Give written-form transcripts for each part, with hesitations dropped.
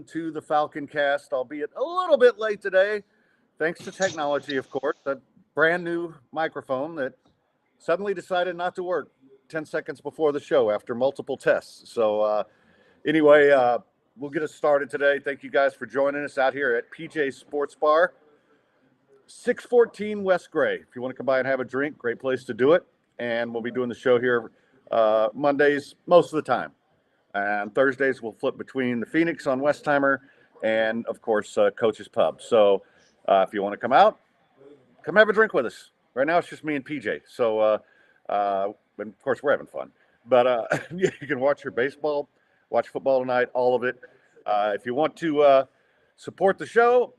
To the Falconcast, albeit a little bit late today, thanks to technology, of course. A brand new microphone that suddenly decided not to work 10 seconds before the show after multiple tests. So, we'll get us started today. Thank you guys for joining us out here at PJ's Sports Bar, 614 West Gray. If you want to come by and have a drink, great place to do it. And we'll be doing the show here Mondays most of the time. And Thursdays we'll flip between the Phoenix on Westheimer and, of course, Coach's Pub. So if you want to come out, come have a drink with us. Right now it's just me and PJ. So, and of course, we're having fun. But you can watch your baseball, watch football tonight, all of it. If you want to support the show,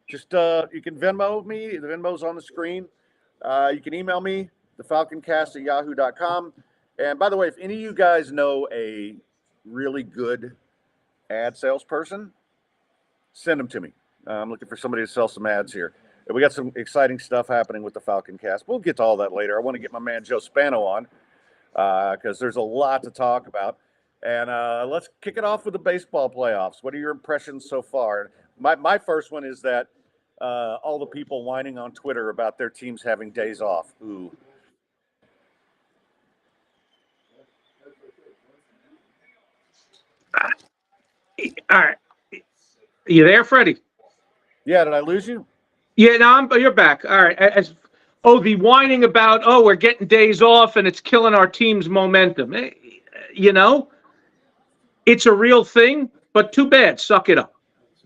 just you can Venmo me. The Venmo's on the screen. You can email me, thefalconcast@yahoo.com. And by the way, if any of you guys know a really good ad salesperson, send them to me. I'm looking for somebody to sell some ads here. And we got some exciting stuff happening with the Falconcast. We'll get to all that later. I want to get my man Joe Spano on because there's a lot to talk about. And let's kick it off with the baseball playoffs. What are your impressions so far? My first one is that all the people whining on Twitter about their teams having days off. Ooh. All right. You there, Freddie? Yeah, did I lose you? Yeah, no, you're back. All right. The whining about, we're getting days off and it's killing our team's momentum. It's a real thing, but too bad. Suck it up.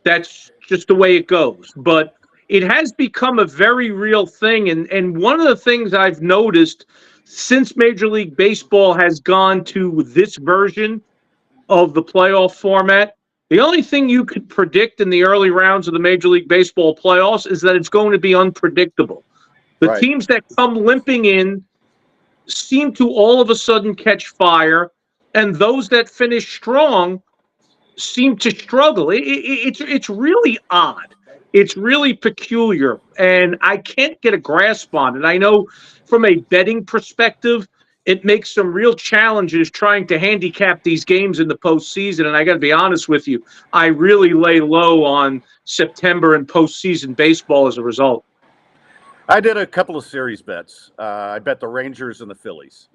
That's just the way it goes. But it has become a very real thing. And one of the things I've noticed since Major League Baseball has gone to this version of the playoff format, the only thing you could predict in the early rounds of the Major League Baseball playoffs is that it's going to be unpredictable. The Right. Teams that come limping in seem to all of a sudden catch fire, and those that finish strong seem to struggle. It's really odd. It's really peculiar, and I can't get a grasp on it. I know from a betting perspective, it makes some real challenges trying to handicap these games in the postseason. And I got to be honest with you, I really lay low on September and postseason baseball as a result. I did a couple of series bets. I bet the Rangers and the Phillies,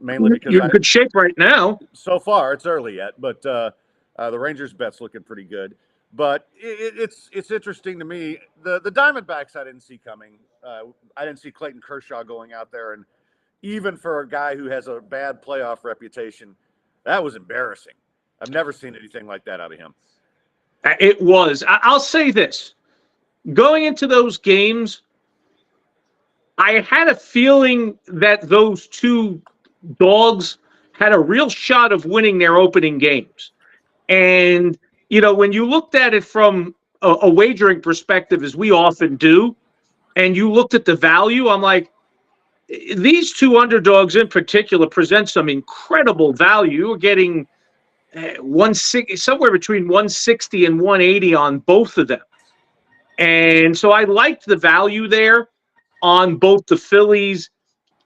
mainly because You're in good shape right now. So far, it's early yet, but the Rangers bet's looking pretty good. But it's interesting to me. The Diamondbacks I didn't see coming. I didn't see Clayton Kershaw going out there, and even for a guy who has a bad playoff reputation, that was embarrassing. I've never seen anything like that out of him. It was. I'll say this. Going into those games, I had a feeling that those two dogs had a real shot of winning their opening games. And, when you looked at it from a wagering perspective, as we often do, and you looked at the value, I'm like, these two underdogs in particular present some incredible value. We're getting 160, somewhere between 160 and 180 on both of them. And so I liked the value there on both the Phillies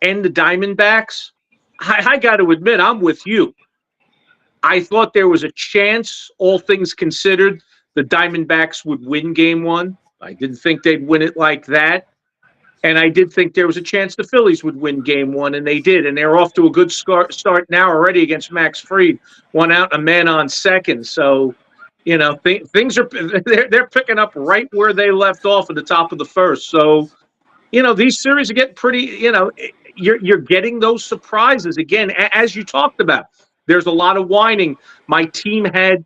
and the Diamondbacks. I got to admit, I'm with you. I thought there was a chance, all things considered, the Diamondbacks would win game one. I didn't think they'd win it like that. And I did think there was a chance the Phillies would win game one, and they did. And they're off to a good start now already against Max Fried. One out, a man on second. So, things are they're picking up right where they left off at the top of the first. So, these series are getting pretty. You're getting those surprises again, as you talked about. There's a lot of whining. My team had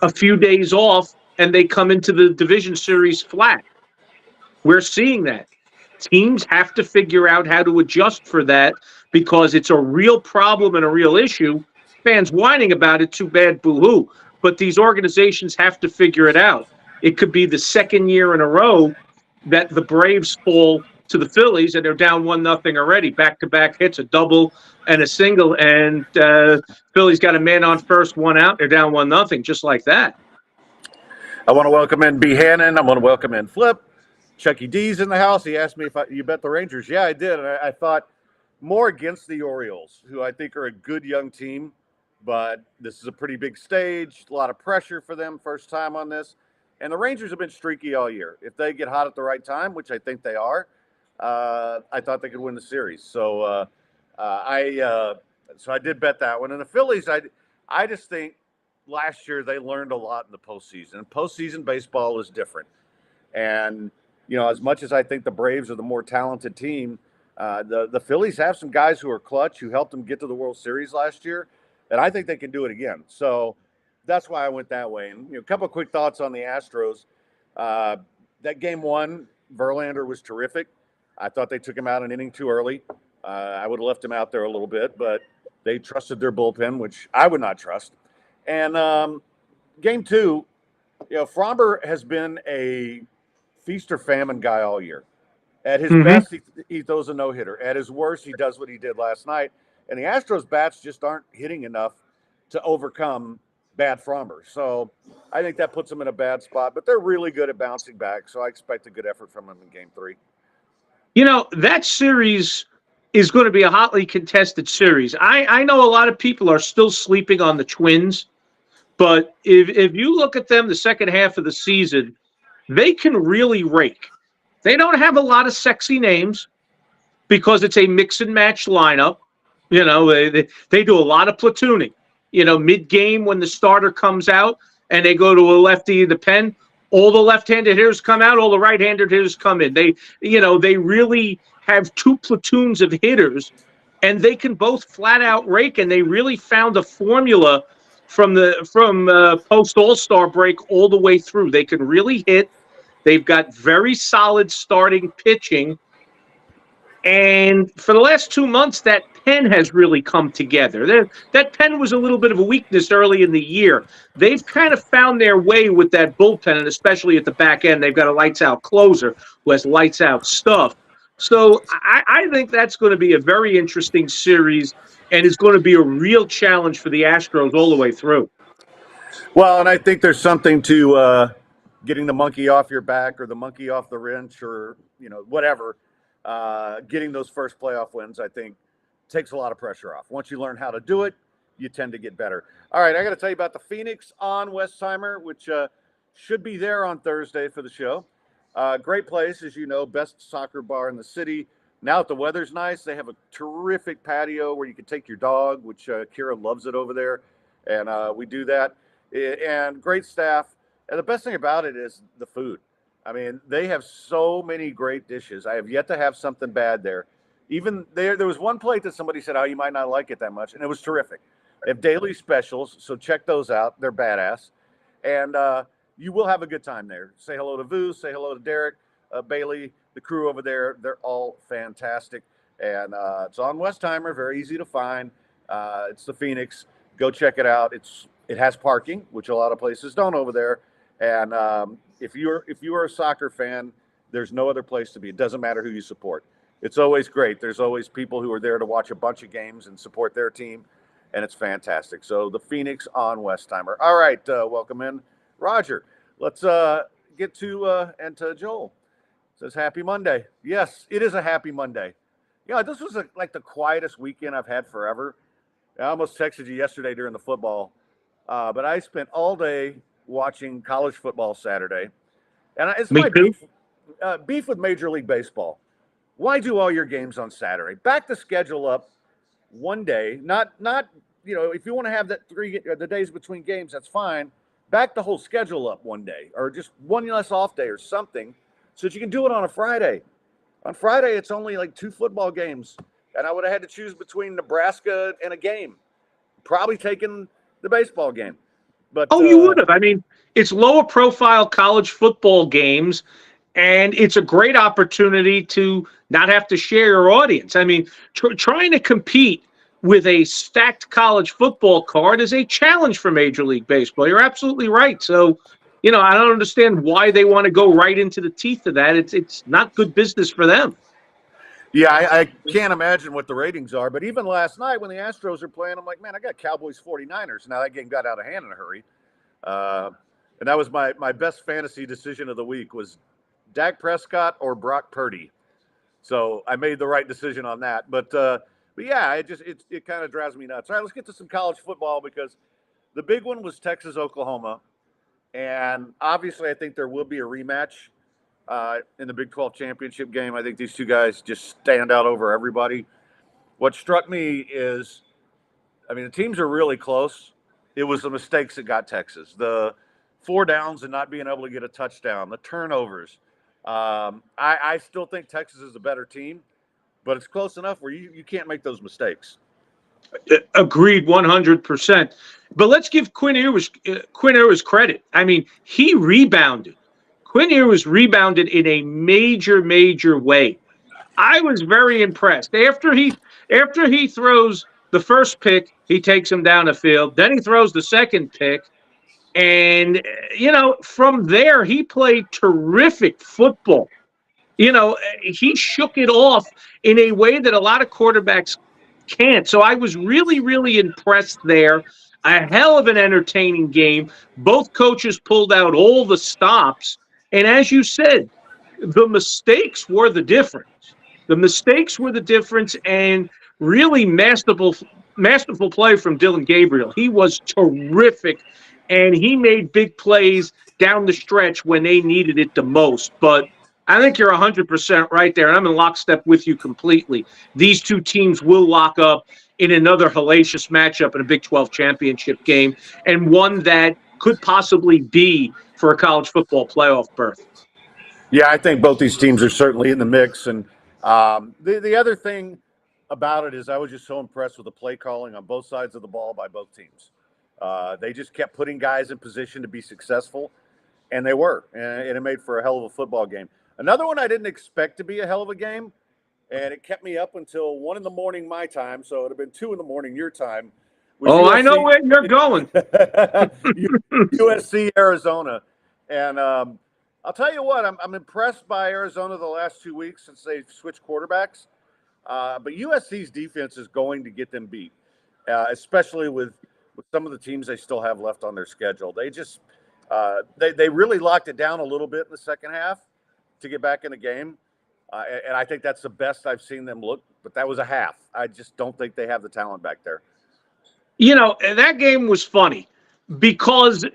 a few days off, and they come into the division series flat. We're seeing that. Teams have to figure out how to adjust for that because it's a real problem and a real issue. Fans whining about it, too bad, boo-hoo. But these organizations have to figure it out. It could be the second year in a row that the Braves fall to the Phillies and they're down 1-0 already. Back-to-back hits, a double and a single, and Phillies got a man on first, one out. They're down 1-0, just like that. I want to welcome in B. Hannon. I want to welcome in Flip. Chucky D's in the house. He asked me if you bet the Rangers. Yeah, I did. And I thought more against the Orioles, who I think are a good young team. but this is a pretty big stage, a lot of pressure for them, first time on this. And the Rangers have been streaky all year. If they get hot at the right time, which I think they are, I thought they could win the series. So I did bet that one. And the Phillies, I just think last year they learned a lot in the postseason. And postseason baseball is different. And as much as I think the Braves are the more talented team, the Phillies have some guys who are clutch, who helped them get to the World Series last year, and I think they can do it again. So that's why I went that way. And a couple of quick thoughts on the Astros. That game one, Verlander was terrific. I thought they took him out an inning too early. I would have left him out there a little bit, but they trusted their bullpen, which I would not trust. And game two, Fromber has been a feast or famine guy all year. At his best, he throws a no-hitter. At his worst, he does what he did last night. And the Astros bats just aren't hitting enough to overcome bad Fromber. So I think that puts them in a bad spot. But they're really good at bouncing back, so I expect a good effort from them in game three. That series is going to be a hotly contested series. I know a lot of people are still sleeping on the Twins, but if you look at them the second half of the season, they can really rake. They don't have a lot of sexy names because it's a mix and match lineup. They do a lot of platooning. Mid-game when the starter comes out and they go to a lefty in the pen, all the left-handed hitters come out, all the right-handed hitters come in. They really have two platoons of hitters, and they can both flat out rake. And they really found a formula from post All-Star break all the way through. They can really hit. They've got very solid starting pitching. And for the last 2 months, that pen has really come together. That pen was a little bit of a weakness early in the year. They've kind of found their way with that bullpen, and especially at the back end, they've got a lights-out closer who has lights-out stuff. So I think that's going to be a very interesting series, and it's going to be a real challenge for the Astros all the way through. Well, and I think there's something to getting the monkey off your back or the monkey off the wrench or, whatever. Getting those first playoff wins, I think, takes a lot of pressure off. Once you learn how to do it, you tend to get better. All right, I got to tell you about the Phoenix on Westheimer, which should be there on Thursday for the show. Great place, as you know, best soccer bar in the city. Now that the weather's nice, they have a terrific patio where you can take your dog, which Kira loves it over there, and we do that. And great staff. And the best thing about it is the food. I mean, they have so many great dishes. I have yet to have something bad there. Even there was one plate that somebody said, oh, you might not like it that much, and it was terrific. They have daily specials, so check those out. They're badass. And you will have a good time there. Say hello to Vu, say hello to Derek, Bailey, the crew over there. They're all fantastic. And it's on Westheimer, very easy to find. It's the Phoenix. Go check it out. It has parking, which a lot of places don't over there. And if you are a soccer fan, there's no other place to be. It doesn't matter who you support. It's always great. There's always people who are there to watch a bunch of games and support their team, and it's fantastic. So the Phoenix on Westheimer. All right, welcome in, Roger. Let's get to Joel. Says happy Monday. Yes, it is a happy Monday. This was like the quietest weekend I've had forever. I almost texted you yesterday during the football, but I spent all day watching college football Saturday, and it's my beef with Major League Baseball. Why do all your games on Saturday? Back the schedule up one day. Not if you want to have that the days between games, that's fine. Back the whole schedule up one day, or just one less off day or something, so that you can do it on a Friday. On Friday, it's only like 2 football games, and I would have had to choose between Nebraska and a game. Probably taking the baseball game. But you would have. I mean, it's lower profile college football games, and it's a great opportunity to not have to share your audience. I mean, trying to compete with a stacked college football card is a challenge for Major League Baseball. You're absolutely right. So, I don't understand why they want to go right into the teeth of that. It's not good business for them. Yeah, I can't imagine what the ratings are. But even last night when the Astros are playing, I'm like, man, I got Cowboys 49ers. Now that game got out of hand in a hurry. And that was my best fantasy decision of the week was Dak Prescott or Brock Purdy. So I made the right decision on that. But But yeah, it kind of drives me nuts. All right, let's get to some college football because the big one was Texas Oklahoma, and obviously I think there will be a rematch in the Big 12 championship game. I think these two guys just stand out over everybody. What struck me is, I mean, the teams are really close. It was the mistakes that got Texas. The 4 downs and not being able to get a touchdown, the turnovers. I still think Texas is a better team, but it's close enough where you can't make those mistakes. Agreed 100%. But let's give Quinn Ewers credit. I mean, he rebounded. Quinn Ewers rebounded in a major, major way. I was very impressed. After he throws the first pick, he takes him down the field. Then he throws the second pick. And, from there, he played terrific football. He shook it off in a way that a lot of quarterbacks can't. So I was really, really impressed there. A hell of an entertaining game. Both coaches pulled out all the stops. And as you said, the mistakes were the difference. The mistakes were the difference, and really masterful play from Dylan Gabriel. He was terrific, and he made big plays down the stretch when they needed it the most. But I think you're 100% right there, and I'm in lockstep with you completely. These two teams will lock up in another hellacious matchup in a Big 12 championship game, and one that could possibly be for a college football playoff berth. Yeah, I think both these teams are certainly in the mix. And the other thing about it is I was just so impressed with the play calling on both sides of the ball by both teams. They just kept putting guys in position to be successful, and they were. And it made for a hell of a football game. Another one I didn't expect to be a hell of a game, and it kept me up until 1 a.m. my time, so it would have been 2 a.m. your time. Oh, USC. I know where you're going. USC, Arizona. And I'll tell you what, I'm impressed by Arizona the last 2 weeks since they switched quarterbacks. But USC's defense is going to get them beat, especially with some of the teams they still have left on their schedule. They just they really locked it down a little bit in the second half to get back in the game. And I think that's the best I've seen them look. But that was a half. I just don't think they have the talent back there. That game was funny because,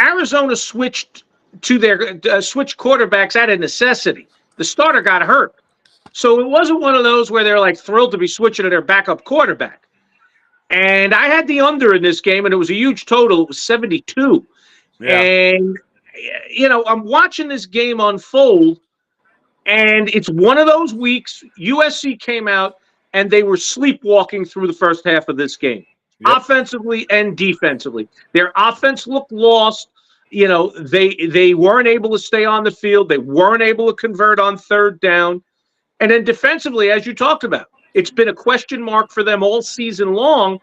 Arizona switched to their switch quarterbacks out of necessity. The starter got hurt. So it wasn't one of those where they're like thrilled to be switching to their backup quarterback. And I had the under in this game, and it was a huge total. It was 72. Yeah. And, I'm watching this game unfold, and it's one of those weeks USC came out, and they were sleepwalking through the first half of this game, offensively and defensively. Their offense looked lost. They weren't able to stay on the field. They weren't able to convert on third down. And then defensively, as you talked about, it's been a question mark for them all season long.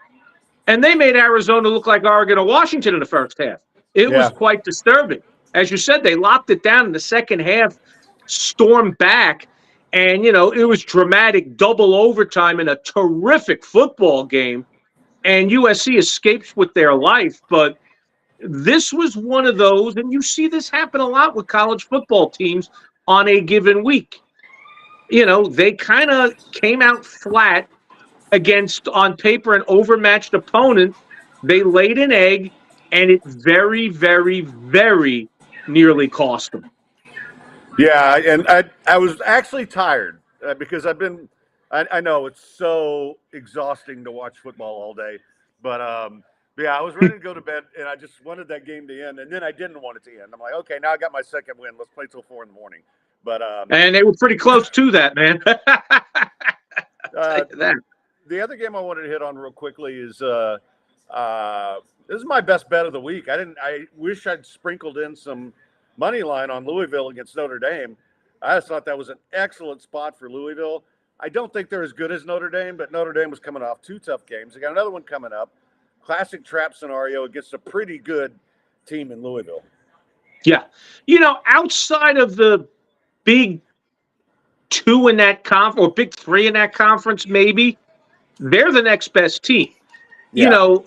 And they made Arizona look like Oregon or Washington in the first half. It was quite disturbing. As you said, they locked it down in the second half, stormed back, and, it was dramatic double overtime in a terrific football game. And USC escapes with their life. But this was one of those, and you see this happen a lot with college football teams on a given week. They kind of came out flat against, on paper, an overmatched opponent. They laid an egg, and it very, very, very nearly cost them. Yeah, and I was actually tired because I know it's so exhausting to watch football all day, but I was ready to go to bed, and I just wanted that game to end, and then I didn't want it to end. I'm like, okay, now I got my second win. Let's play till 4 a.m. But and they were pretty close to that, man. The other game I wanted to hit on real quickly is this is my best bet of the week. I wish I'd sprinkled in some money line on Louisville against Notre Dame. I just thought that was an excellent spot for Louisville. I don't think they're as good as Notre Dame, but Notre Dame was coming off 2 tough games. They got another one coming up. Classic trap scenario against a pretty good team in Louisville. Yeah. Outside of the Big 2 in that conference, or Big 3 in that conference, maybe, they're the next best team. Yeah.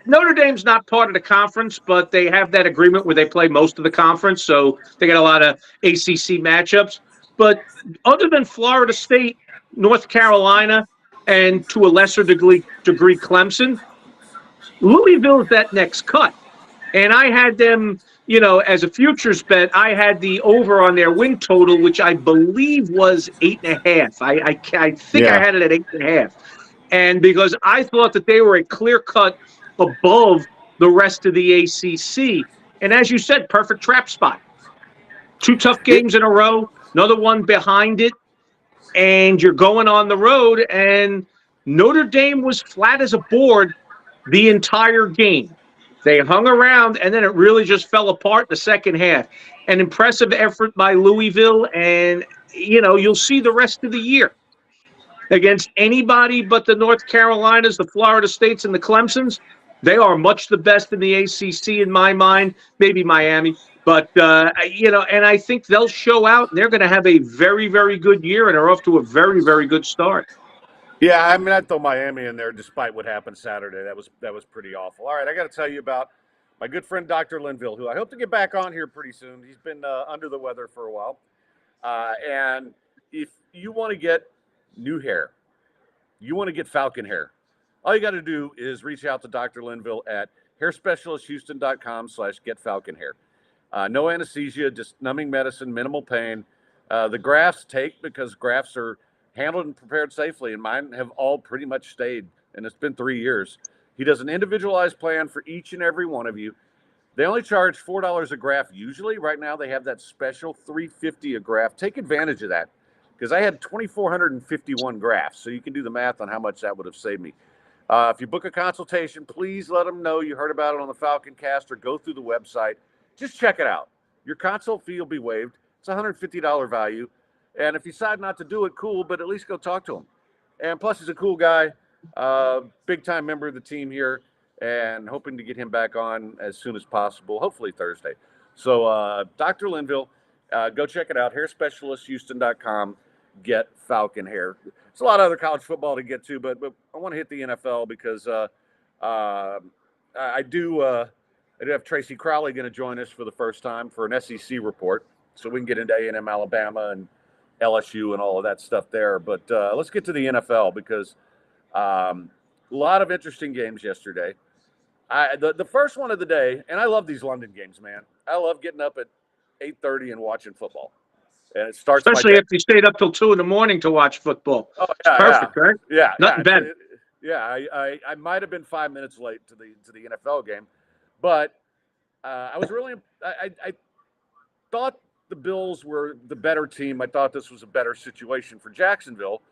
Notre Dame's not part of the conference, but they have that agreement where they play most of the conference, so they got a lot of ACC matchups. But other than Florida State, North Carolina, and to a lesser degree Clemson. Louisville is that next cut. And I had them, as a futures bet, I had the over on their win total, which I believe was 8.5. I think I had it at 8.5. And because I thought that they were a clear cut above the rest of the ACC. And as you said, perfect trap spot. 2 tough games in a row, another one behind it, and you're going on the road. And Notre Dame was flat as a board the entire game. They hung around, and then it really just fell apart in the second half. An impressive effort by Louisville, and, you'll see the rest of the year. Against anybody but the North Carolinas, the Florida States, and the Clemsons, they are much the best in the ACC in my mind, maybe Miami. But, and I think they'll show out, and they're going to have a very, very good year and are off to a very, very good start. Yeah, I mean, I'd throw Miami in there despite what happened Saturday. That was pretty awful. All right, I got to tell you about my good friend Dr. Linville, who I hope to get back on here pretty soon. He's been under the weather for a while. And if you want to get new hair, you want to get Falcon hair, all you got to do is reach out to Dr. Linville at hairspecialisthouston.com/getfalconhair. No anesthesia, just numbing medicine, minimal pain. The grafts take because grafts are handled and prepared safely, and mine have all pretty much stayed, and it's been 3 years. He does an individualized plan for each and every one of you. They only charge $4 a graft usually. Right now they have that special $3.50 a graft. Take advantage of that, because I had 2,451 grafts, so you can do the math on how much that would have saved me. If you book a consultation, please let them know you heard about it on the Falconcast, or go through the website. Just check it out. Your consult fee will be waived. It's a $150 value. And if you decide not to do it, cool, but at least go talk to him. And plus, he's a cool guy, big-time member of the team here, and hoping to get him back on as soon as possible, hopefully Thursday. So, Dr. Linville, go check it out, hairspecialisthouston.com, get Falcon hair. There's a lot of other college football to get to, but I want to hit the NFL because I do have Tracy Crowley going to join us for the first time for an SEC report, so we can get into A&M Alabama and LSU and all of that stuff there. But let's get to the NFL because a lot of interesting games yesterday. The first one of the day, and I love these London games, man. I love getting up at 8:30 and watching football. And it starts especially if you stayed up till 2 a.m. to watch football. Oh, yeah, it's perfect, right? Yeah, nothing better. I might have been 5 minutes late to the NFL game, but I was really I thought the Bills were the better team. I thought this was a better situation for Jacksonville,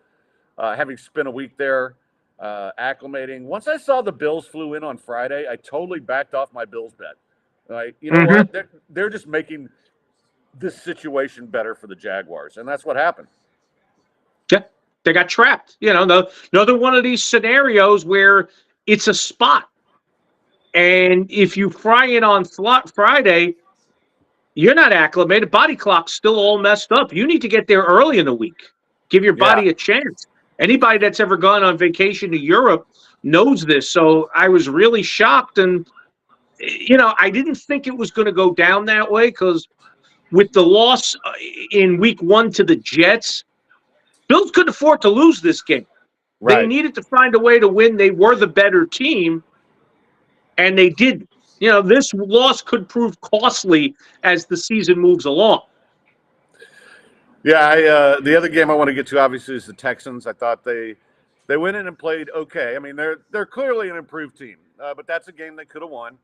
having spent a week there acclimating. Once I saw the Bills flew in on Friday, I totally backed off my Bills bet. Like, you know what? They're just making this situation better for the Jaguars, and that's what happened. Yeah, they got trapped. Another one of these scenarios where it's a spot, and if you fry it on Friday, you're not acclimated. Body clock's still all messed up. You need to get there early in the week. Give your body a chance. Anybody that's ever gone on vacation to Europe knows this. So I was really shocked. And, I didn't think it was going to go down that way because with the loss in week 1 to the Jets, Bills couldn't afford to lose this game. Right. They needed to find a way to win. They were the better team, and they didn't. This loss could prove costly as the season moves along. Yeah, the other game I want to get to, obviously, is the Texans. I thought they went in and played okay. I mean, they're clearly an improved team, but that's a game they could have won.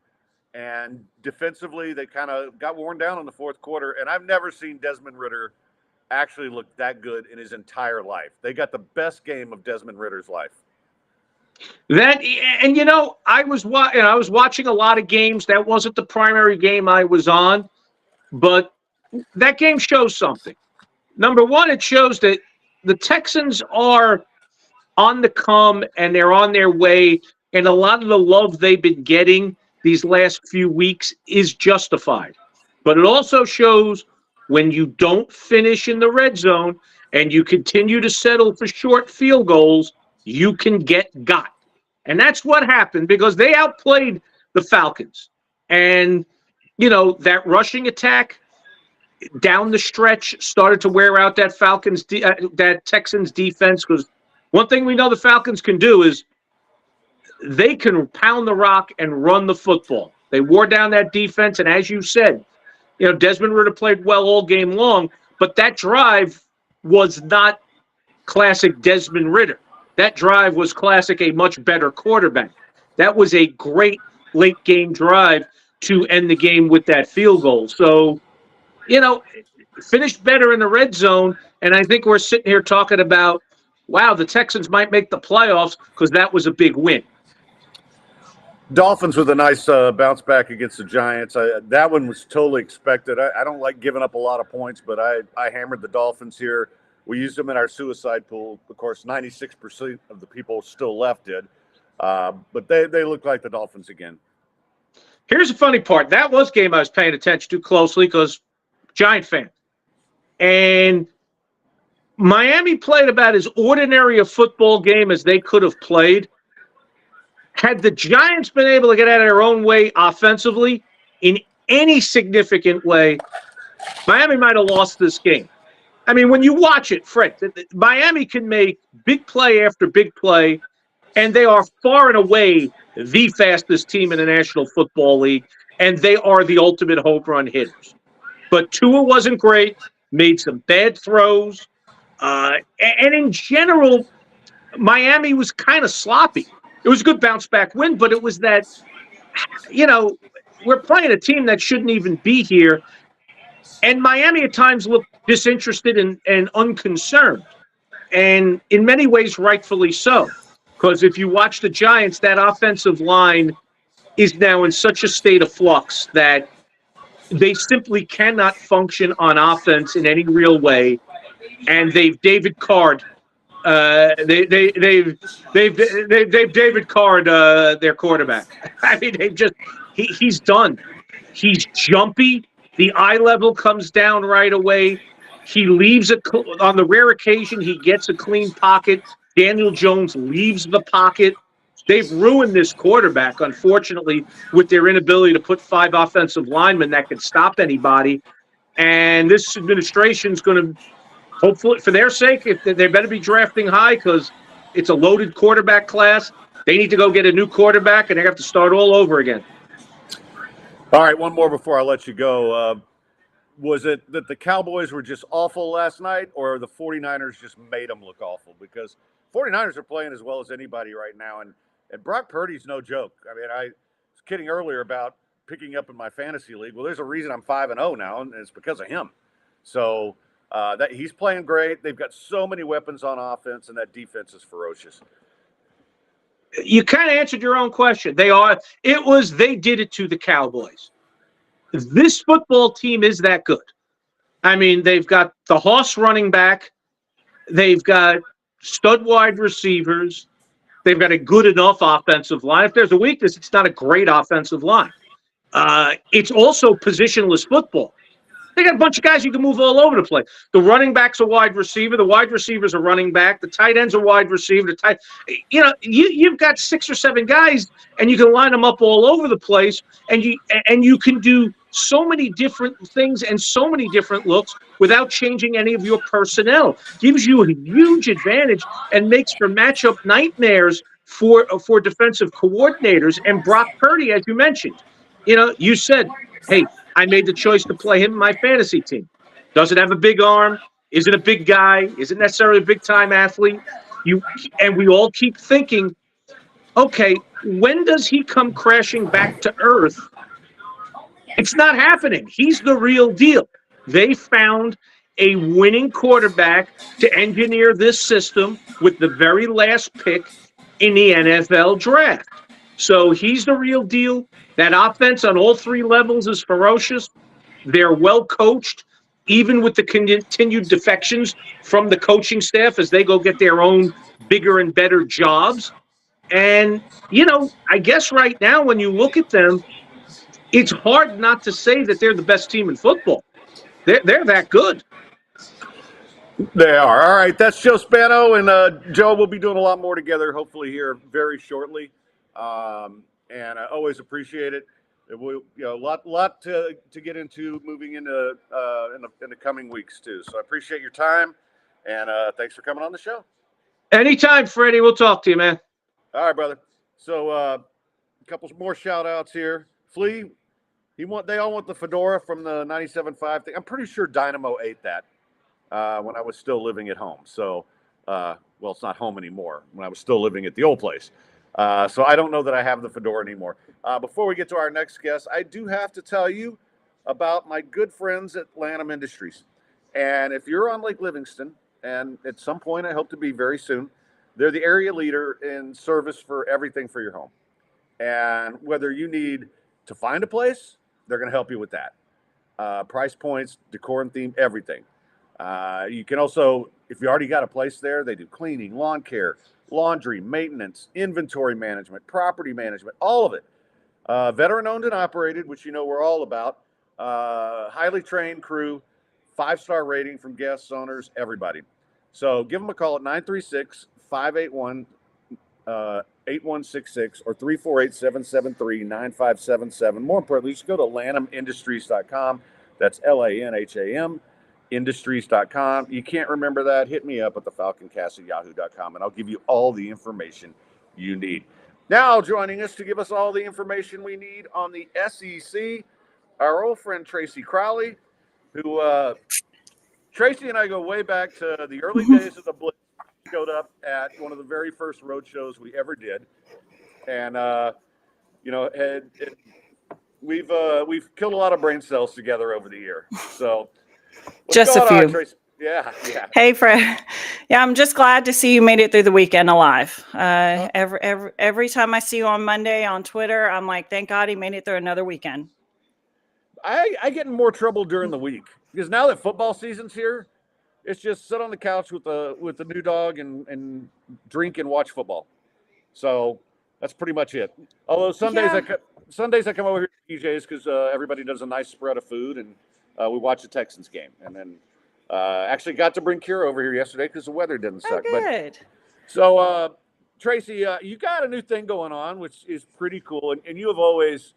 And defensively, they kind of got worn down in the fourth quarter. And I've never seen Desmond Ridder actually look that good in his entire life. They got the best game of Desmond Ridder's life. I was watching a lot of games. That wasn't the primary game I was on, but that game shows something. Number one, it shows that the Texans are on the come and they're on their way, and a lot of the love they've been getting these last few weeks is justified. But it also shows when you don't finish in the red zone and you continue to settle for short field goals, you can get got. And that's what happened because they outplayed the Falcons. And, that rushing attack down the stretch started to wear out that Texans defense because One thing we know the Falcons can do is they can pound the rock and run the football. They wore down that defense, and as you said, Desmond Ridder played well all game long, but that drive was not classic Desmond Ridder. That drive was classic a much better quarterback. That was a great late game drive to end the game with that field goal. So, finished better in the red zone, and I think we're sitting here talking about, wow, the Texans might make the playoffs because that was a big win. Dolphins with a nice bounce back against the Giants. That one was totally expected. I don't like giving up a lot of points, but I hammered the Dolphins here. We used them in our suicide pool. Of course, 96% of the people still left did. But they look like the Dolphins again. Here's the funny part. That was a game I was paying attention to closely because Giant fan. And Miami played about as ordinary a football game as they could have played. Had the Giants been able to get out of their own way offensively in any significant way, Miami might have lost this game. I mean, when you watch it, Fred, Miami can make big play after big play, and they are far and away the fastest team in the National Football League, and they are the ultimate home run hitters. But Tua wasn't great, made some bad throws, and in general, Miami was kind of sloppy. It was a good bounce-back win, but it was that, we're playing a team that shouldn't even be here, and Miami at times looked disinterested and unconcerned, and in many ways rightfully so, because if you watch the Giants, that offensive line is now in such a state of flux that they simply cannot function on offense in any real way, and they've David Carr'd they've David Carr'd their quarterback. I mean, he's done. He's jumpy. The eye level comes down right away. He leaves on the rare occasion he gets a clean pocket. Daniel Jones leaves the pocket. They've ruined this quarterback, unfortunately, with their inability to put 5 offensive linemen that can stop anybody. And this administration's going to, hopefully, for their sake, if they better be drafting high because it's a loaded quarterback class. They need to go get a new quarterback, and they have to start all over again. All right, one more before I let you go. Was it that the Cowboys were just awful last night, or the 49ers just made them look awful? Because 49ers are playing as well as anybody right now, and Brock Purdy's no joke. I mean, I was kidding earlier about picking up in my fantasy league. Well, there's a reason I'm 5-0 now, and it's because of him. So that he's playing great. They've got so many weapons on offense, and that defense is ferocious. You kind of answered your own question. They did it to the Cowboys. This football team is that good. I mean, they've got the Hoss running back. They've got stud wide receivers. They've got a good enough offensive line. If there's a weakness, it's not a great offensive line. It's also positionless football. They got a bunch of guys you can move all over the place. The running back's a wide receiver. The wide receiver's a running back. The tight end's a wide receiver. You've got 6 or 7 guys, and you can line them up all over the place, and you can do so many different things and so many different looks without changing any of your personnel. Gives you a huge advantage and makes for matchup nightmares for defensive coordinators. And Brock Purdy, as you mentioned, you said, hey, I made the choice to play him in my fantasy team. Doesn't have a big arm, isn't a big guy, isn't necessarily a big-time athlete. And we all keep thinking, okay, when does he come crashing back to earth? It's not happening. He's the real deal. They found a winning quarterback to engineer this system with the very last pick in the NFL draft. So he's the real deal. That offense on all 3 levels is ferocious. They're well coached, even with the continued defections from the coaching staff as they go get their own bigger and better jobs. And, I guess right now when you look at them, it's hard not to say that they're the best team in football. They're that good. They are. All right, that's Joe Spano, and Joe, we'll be doing a lot more together, hopefully here very shortly. And I always appreciate it. A lot to get into moving into in the coming weeks too. So I appreciate your time, and thanks for coming on the show. Anytime, Freddie. We'll talk to you, man. All right, brother. So a couple more shout outs here. Flea, they all want the fedora from the 97.5 thing. I'm pretty sure Dynamo ate that when I was still living at home. So, well, it's not home anymore. When I was still living at the old place. So I don't know that I have the fedora anymore. Before we get to our next guest, I do have to tell you about my good friends at Lanham Industries. And if you're on Lake Livingston, and at some point I hope to be very soon, they're the area leader in service for everything for your home. And whether you need to find a place, they're going to help you with that. Price points, decor and theme, everything. You can also, if you already got a place there, they do cleaning, lawn care, laundry, maintenance, inventory management, property management, all of it. Veteran owned and operated, which you know we're all about. Highly trained crew, 5-star rating from guests, owners, everybody. So give them a call at 936-581-8166 or 348-773-9577. More importantly, you should go to lanhamindustries.com. That's LANHAM industries.com. You can't remember that? Hit me up at the Falconcast@yahoo.com and I'll give you all the information you need. Now joining us to give us all the information we need on the SEC, our old friend Tracy Crowley, who Tracy and I go way back to the early days of the Blitz. He showed up at one of the very first road shows we ever did, and we've killed a lot of brain cells together over the year. So what's just going a few. on, Tracy? Yeah. Hey, Fred. Yeah, I'm just glad to see you made it through the weekend alive. Every time I see you on Monday on Twitter, I'm like, thank God he made it through another weekend. I get in more trouble during the week because now that football season's here, it's just sit on the couch with the new dog and drink and watch football. So that's pretty much it. Although Sundays I come over here to DJ's because everybody does a nice spread of food and we watch the Texans game. And then actually got to bring Kira over here yesterday because the weather didn't suck. Oh, good. So Tracy, you got a new thing going on, which is pretty cool, and you have always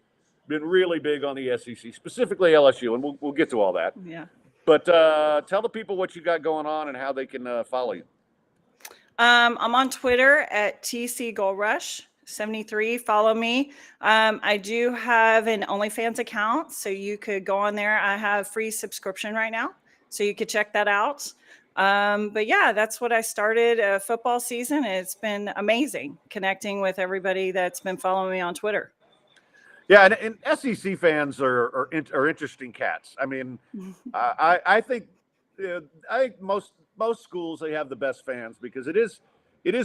been really big on the SEC, specifically LSU, and we'll get to all that. Yeah. But tell the people what you got going on and how they can follow you. I'm on Twitter at TCGoldRush73. Follow me. I do have an OnlyFans account, so you could go on there. I have free subscription right now, so you could check that out. But yeah, that's what I started football season. It's been amazing connecting with everybody that's been following me on Twitter. Yeah, and SEC fans are interesting cats. I mean, I think most schools, they have the best fans because it is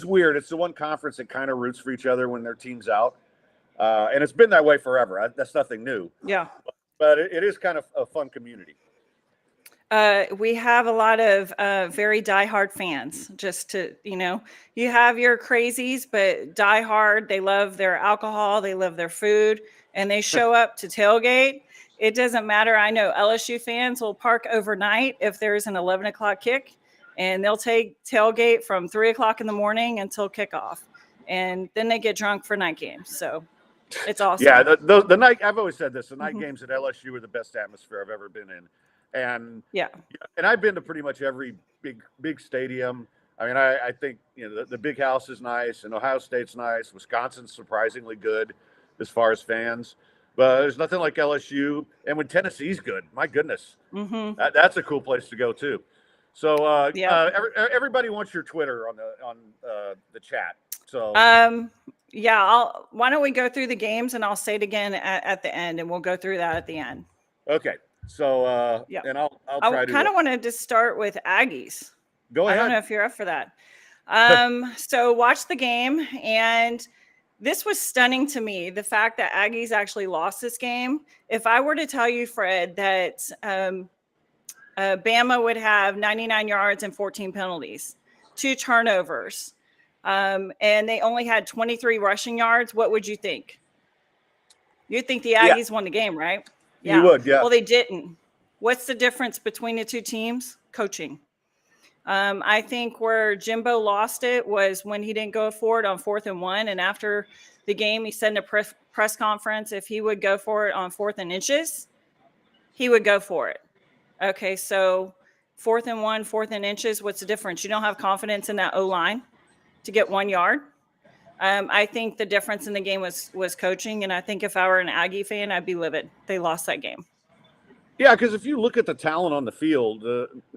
weird. It's the one conference that kind of roots for each other when their team's out, and it's been that way forever. That's nothing new. Yeah, but it is kind of a fun community. We have a lot of very diehard fans. Just to, you have your crazies, but diehard. They love their alcohol. They love their food. And they show up to tailgate. It doesn't matter. I know LSU fans will park overnight if there's an 11 o'clock kick, and they'll take tailgate from 3 o'clock in the morning until kickoff. And then they get drunk for night games. So it's awesome. Yeah, the night, I've always said this, the night games at LSU are the best atmosphere I've ever been in. And I've been to pretty much every big stadium. I mean, I think, the big house is nice, and Ohio State's nice. Wisconsin's surprisingly good as far as fans, but there's nothing like LSU. And when Tennessee's good, my goodness, that's a cool place to go too. So everybody wants your Twitter on the chat. So why don't we go through the games and I'll say it again at the end, and we'll go through that at the end. Okay. So and I'll try I kind of wanted to start with Aggies. Go ahead. I don't know if you're up for that. So watch the game, and this was stunning to me, the fact that Aggies actually lost this game. If I were to tell you, Fred, that Bama would have 99 yards and 14 penalties, 2 turnovers, and they only had 23 rushing yards, what would you think? You'd think the Aggies won the game, right? Yeah. You would, yeah. Well, they didn't. What's the difference between the two teams? Coaching. I think where Jimbo lost it was when he didn't go for it on 4th and 1. And after the game, he said in a press conference, if he would go for it on 4th and inches, he would go for it. Okay, so 4th and 1, 4th and inches, what's the difference? You don't have confidence in that O-line. to get 1 yard. I think the difference in the game was coaching, and I think if I were an Aggie fan, I'd be livid. They lost that game. Yeah, because if you look at the talent on the field,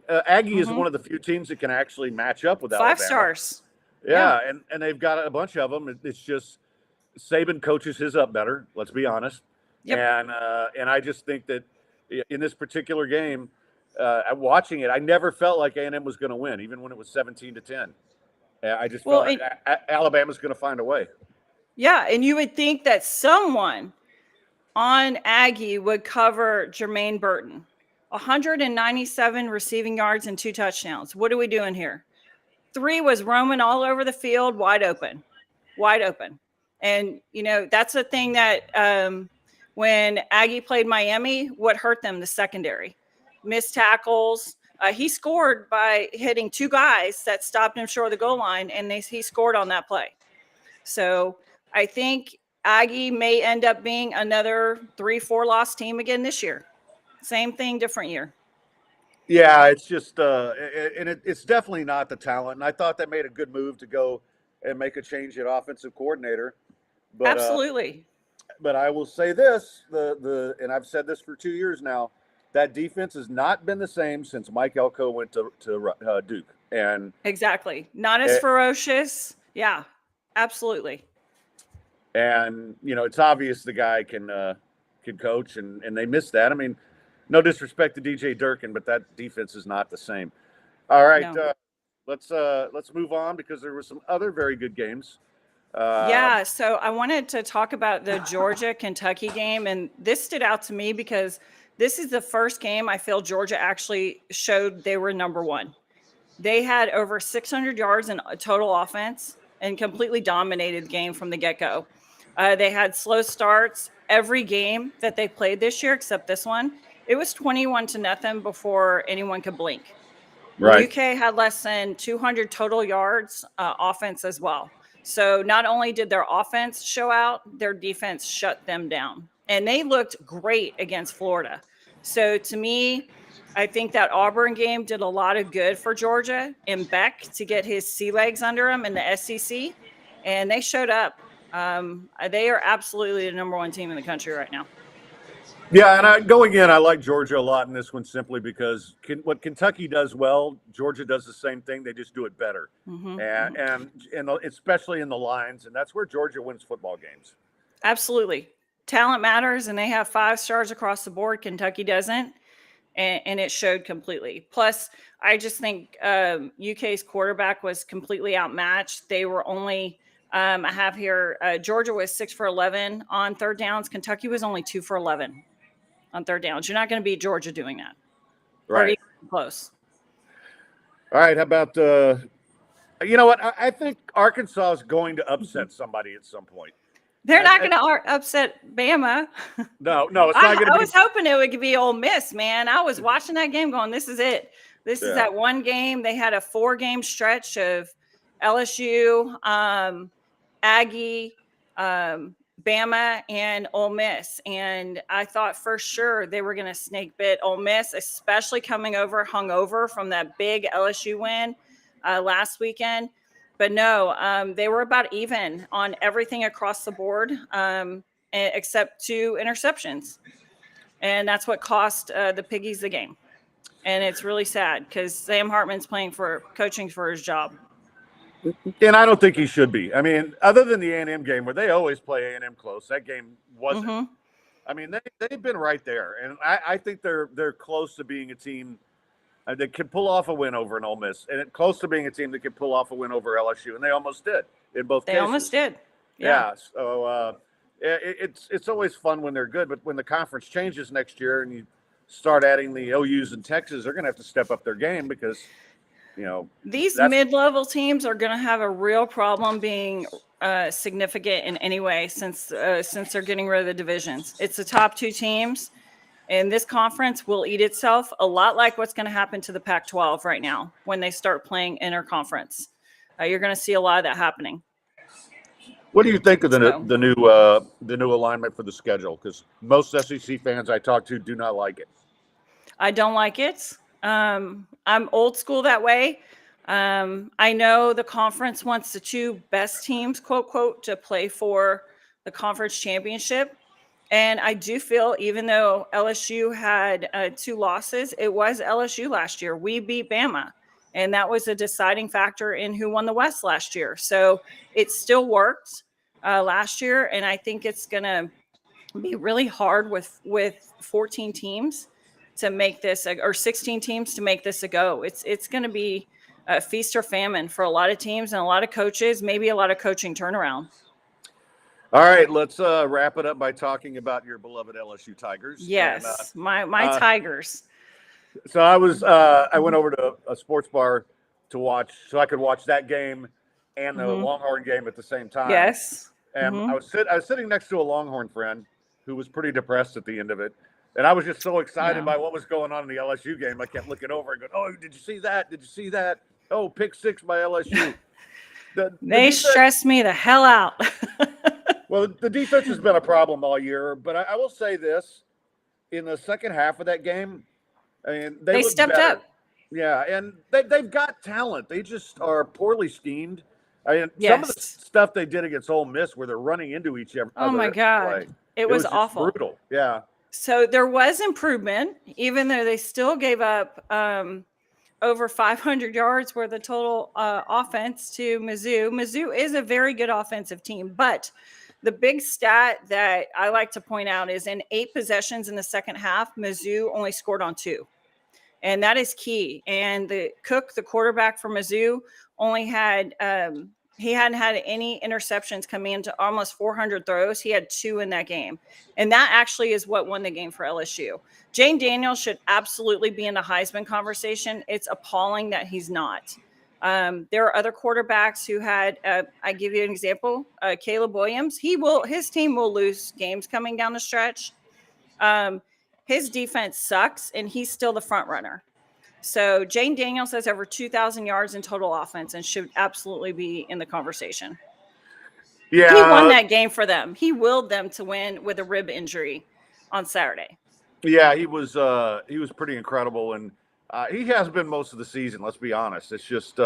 Aggie is Mhm. one of the few teams that can actually match up with 5 Alabama. stars. Yeah, and they've got a bunch of them. It's just Saban coaches his up better. Let's be honest. Yep. And I just think that in this particular game, watching it, I never felt like A&M was going to win, even when it was 17-10. I just Well, felt like Alabama's going to find a way. Yeah, and you would think that someone on Aggie would cover Jermaine Burton. 197 receiving yards and 2 touchdowns. What are we doing here? 3 was roaming all over the field, wide open. And, that's the thing that when Aggie played Miami, what hurt them, the secondary. Missed tackles. He scored by hitting 2 guys that stopped him short of the goal line, and he scored on that play. So I think Aggie may end up being another 3-4 loss team again this year. Same thing, different year. Yeah, it's just it's definitely not the talent. And I thought they made a good move to go and make a change at offensive coordinator. But, Absolutely. But I will say this: and I've said this for 2 years now. That defense has not been the same since Mike Elko went to Duke. And exactly, not as ferocious. Yeah, absolutely. And it's obvious the guy can coach, and they missed that. I mean, no disrespect to DJ Durkin, but that defense is not the same. All right, No. let's move on because there were some other very good games. Yeah, so I wanted to talk about the Georgia-Kentucky game, and this stood out to me because this is the first game I feel Georgia actually showed they were number one. They had over 600 yards in total offense and completely dominated the game from the get-go. They had slow starts every game that they played this year, except this one. It was 21-0 before anyone could blink. Right. UK had less than 200 total yards offense as well. So not only did their offense show out, their defense shut them down. And they looked great against Florida. So to me, I think that Auburn game did a lot of good for Georgia and Beck to get his sea legs under him in the SEC. And they showed up. They are absolutely the number one team in the country right now. Yeah, and going in, I like Georgia a lot in this one simply because what Kentucky does well, Georgia does the same thing. They just do it better, and especially in the lines, and that's where Georgia wins football games. Absolutely, talent matters, and they have 5 stars across the board. Kentucky doesn't, and it showed completely. Plus, I just think UK's quarterback was completely outmatched. They were only. I have here Georgia was 6 for 11 on third downs. Kentucky was only 2 for 11 on third downs. You're not going to beat Georgia doing that. Right. Or even close. All right. How about you know what? I think Arkansas is going to upset somebody at some point. They're not going to upset Bama. No, it's not going to be. I was hoping it would be Ole Miss, man. I was watching that game going, this is it. This is that one game. They had a 4-game stretch of LSU, Aggie, Bama, and Ole Miss. And I thought for sure they were going to snake bit Ole Miss, especially coming hungover from that big LSU win last weekend. But no, they were about even on everything across the board, except 2 interceptions. And that's what cost the Piggies the game. And it's really sad because Sam Hartman's coaching for his job. And I don't think he should be. I mean, other than the A&M game where they always play A&M close, that game wasn't. Mm-hmm. I mean, they've been right there. And I think they're close to being a team that can pull off a win over an Ole Miss, and close to being a team that can pull off a win over LSU, and they almost did in both cases. They almost did. Yeah. So it's always fun when they're good, but when the conference changes next year and you start adding the OUs and Texas, they're going to have to step up their game because, these mid-level teams are going to have a real problem being significant in any way since they're getting rid of the divisions. It's the top 2 teams. And this conference will eat itself a lot like what's going to happen to the Pac-12 right now when they start playing interconference. You're going to see a lot of that happening. What do you think of the new alignment for the schedule? Because most SEC fans I talk to do not like it. I don't like it. I'm old school that way. I know the conference wants the two best teams, quote, quote, to play for the conference championship. And I do feel, even though LSU had 2 losses, it was LSU last year. We beat Bama, and that was a deciding factor in who won the West last year. So it still worked last year, and I think it's going to be really hard with 14 teams to make this, or 16 teams to make this a go. It's going to be a feast or famine for a lot of teams and a lot of coaches, maybe a lot of coaching turnaround. All right, let's wrap it up by talking about your beloved LSU Tigers. Yes, my Tigers. So I went over to a sports bar to watch, so I could watch that game and the Longhorn game at the same time. Yes. And I was sitting next to a Longhorn friend who was pretty depressed at the end of it. And I was just so excited by what was going on in the LSU game. I kept looking over and going, "Oh, did you see that? Did you see that? Oh, pick 6 by LSU." They stressed me the hell out. Well, the defense has been a problem all year, but I will say this: in the second half of that game, I mean, they stepped better. up. Yeah, and they've got talent. They just are poorly schemed. I mean, some of the stuff they did against Ole Miss, where they're running into each other. Oh my God, it was awful, brutal. Yeah. So there was improvement, even though they still gave up over 500 yards worth of total offense to Mizzou. Mizzou is a very good offensive team, but the big stat that I like to point out is in 8 possessions in the second half, Mizzou only scored on 2. And that is key. And Cook, the quarterback for Mizzou, only had he hadn't had any interceptions coming into almost 400 throws. He had 2 in that game. And that actually is what won the game for LSU. Jane Daniels should absolutely be in the Heisman conversation. It's appalling that he's not. There are other quarterbacks who had, I give you an example, Caleb Williams. His team will lose games coming down the stretch. His defense sucks, and he's still the front runner. So Jane Daniels has over 2,000 yards in total offense and should absolutely be in the conversation. Yeah, he won that game for them. He willed them to win with a rib injury on Saturday. Yeah, he was pretty incredible, and he has been most of the season. Let's be honest. It's just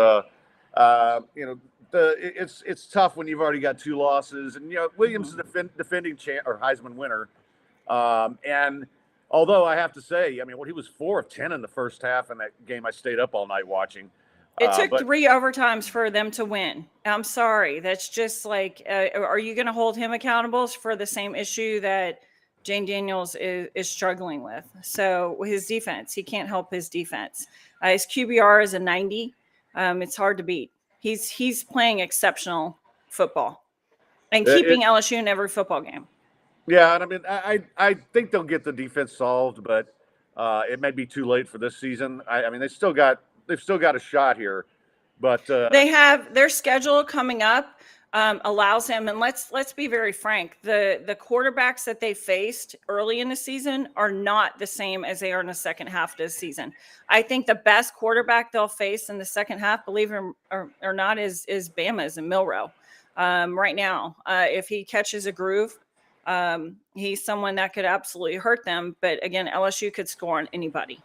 it's tough when you've already got 2 losses, and Williams is a defending or Heisman winner, and. Although I have to say, I mean, he was 4 of 10 in the first half in that game I stayed up all night watching. It took 3 overtimes for them to win. I'm sorry. That's just like, are you going to hold him accountable for the same issue that Jane Daniels is struggling with? So his defense, he can't help his defense. His QBR is a 90. It's hard to beat. He's playing exceptional football and keeping LSU in every football game. Yeah, and I mean, I think they'll get the defense solved, but it may be too late for this season. I mean, they've still got a shot here, but they have their schedule coming up allows him. And let's be very frank: the quarterbacks that they faced early in the season are not the same as they are in the second half of the season. I think the best quarterback they'll face in the second half, believe it or not, is Bama's and Milroe right now. If he catches a groove. He's someone that could absolutely hurt them. But again, LSU could score on anybody.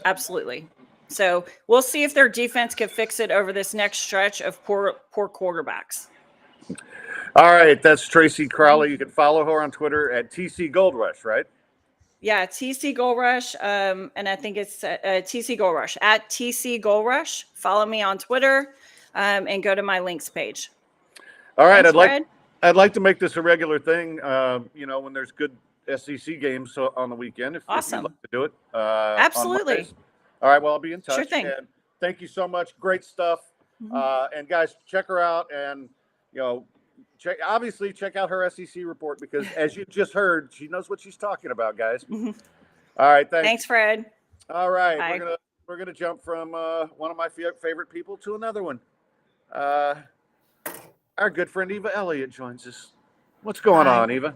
Absolutely. So we'll see if their defense can fix it over this next stretch of poor quarterbacks. All right. That's Tracy Crowley. You can follow her on Twitter at TC Gold Rush, right? Yeah. TC Gold Rush. And I think it's TC Gold Rush at TC Gold Rush. Follow me on Twitter and go to my links page. All right. Thanks, I'd like to make this a regular thing, when there's good SEC games on the weekend. If you'd like to do it. Absolutely. All right. Well, I'll be in touch. Sure thing. And thank you so much. Great stuff. And guys, check her out and, check out her SEC report because as you just heard, she knows what she's talking about, guys. All right. Thanks, Fred. All right. Bye. We're going to jump from one of my favorite people to another one. Our good friend Eva Elliott joins us. What's going on, Eva?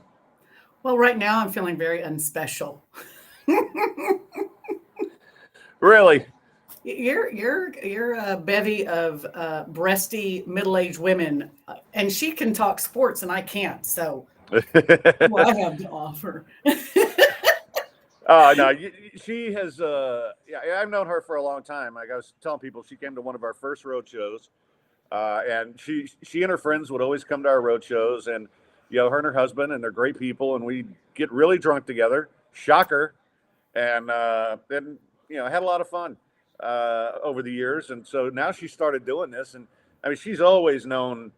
Well, right now I'm feeling very unspecial. Really? You're a bevy of breasty middle-aged women, and she can talk sports and I can't. So what I have to offer. Oh no, she has. Yeah, I've known her for a long time. Like I was telling people, she came to one of our first road shows, and she and her friends would always come to our road shows, and her and her husband, and they're great people, and we get really drunk together. Shocker, and then had a lot of fun over the years, and so now she started doing this, and I mean she's always known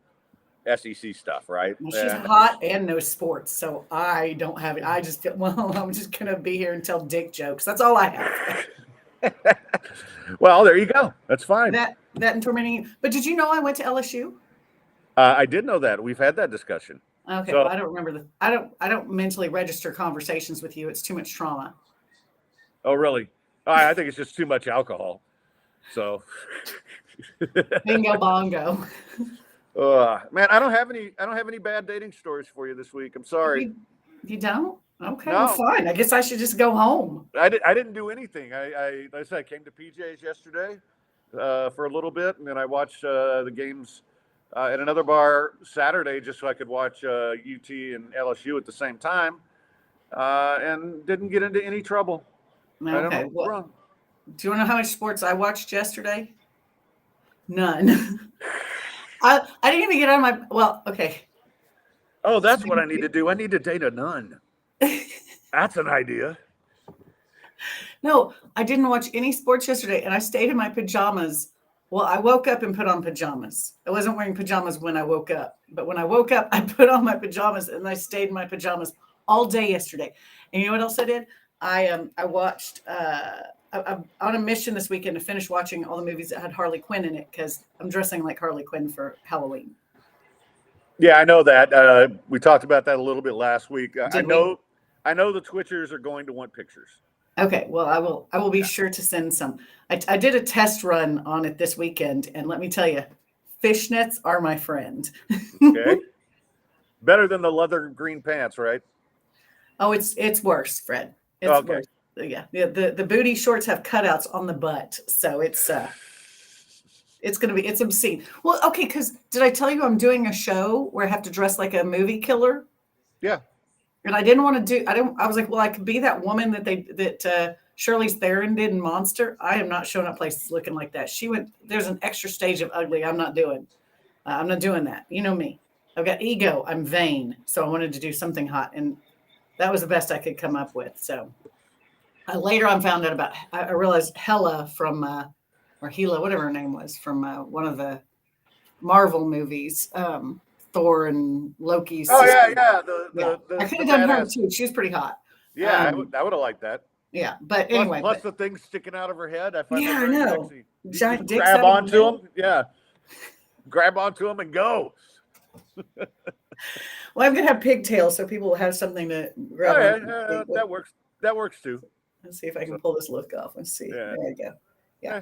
SEC stuff, right? Well, she's hot and knows sports, so I don't have it. I just feel, well, I'm just going to be here and tell dick jokes. That's all I have. Well, there you go. That's fine. That and tormenting. But did you know I went to LSU? I did know that. We've had that discussion. Okay, So, well, I don't remember I don't mentally register conversations with you. It's too much trauma. oh, really? I think it's just too much alcohol. So, Bingo bongo. Man, I don't have any bad dating stories for you this week. I'm sorry. You don't? Okay, No. well, fine. I guess I should just go home. I didn't do anything. Like I said, I came to PJ's yesterday for a little bit, and then I watched the games at another bar Saturday just so I could watch UT and LSU at the same time, and didn't get into any trouble. I don't Okay. know what's wrong. Do you want to know how much sports I watched yesterday? None. I didn't even get on my. Well, okay. Oh, that's what I need to do. I need to date a nun. That's an idea. No, I didn't watch any sports yesterday, and I stayed in my pajamas. Well, I woke up and put on pajamas. I wasn't wearing pajamas when I woke up, but when I woke up, I put on my pajamas and I stayed in my pajamas all day yesterday. And you know what else I did? I watched. I'm on a mission this weekend to finish watching all the movies that had Harley Quinn in it because I'm dressing like Harley Quinn for Halloween. Yeah, I know that. We talked about that a little bit last week. I we? know the Twitchers are going to want pictures. Okay, well, I will be sure to send some. I did a test run on it this weekend, and let me tell you, fishnets are my friend. Okay. Better than the leather green pants, right? Oh, it's worse, Fred. It's Okay. worse. Yeah. The booty shorts have cutouts on the butt, so it's obscene. Well, okay, because did I tell you I'm doing a show where I have to dress like a movie killer? Yeah. And I didn't want to do. I was like, well, I could be that woman that Charlize Theron did in Monster. I am not showing up places looking like that. She went. There's an extra stage of ugly. I'm not doing. I'm not doing that. You know me. I've got ego. I'm vain. So I wanted to do something hot, and that was the best I could come up with. So later on, found out about. I realized Hela from or Hela, whatever her name was, from one of the Marvel movies. Thor and Loki's. Oh sister. yeah. I could have done her too. She was pretty hot. Yeah, I would have liked that. Yeah, but anyway. Plus the thing sticking out of her head. I find that I very know. sexy. You Giant just dicks grab out of onto her them. Yeah. Grab onto them and go. Well, I'm gonna have pigtails so people will have something to grab. Oh, yeah, that works. That works too. Let's see if I can pull this look off. Let's see. Yeah. There we go. Yeah.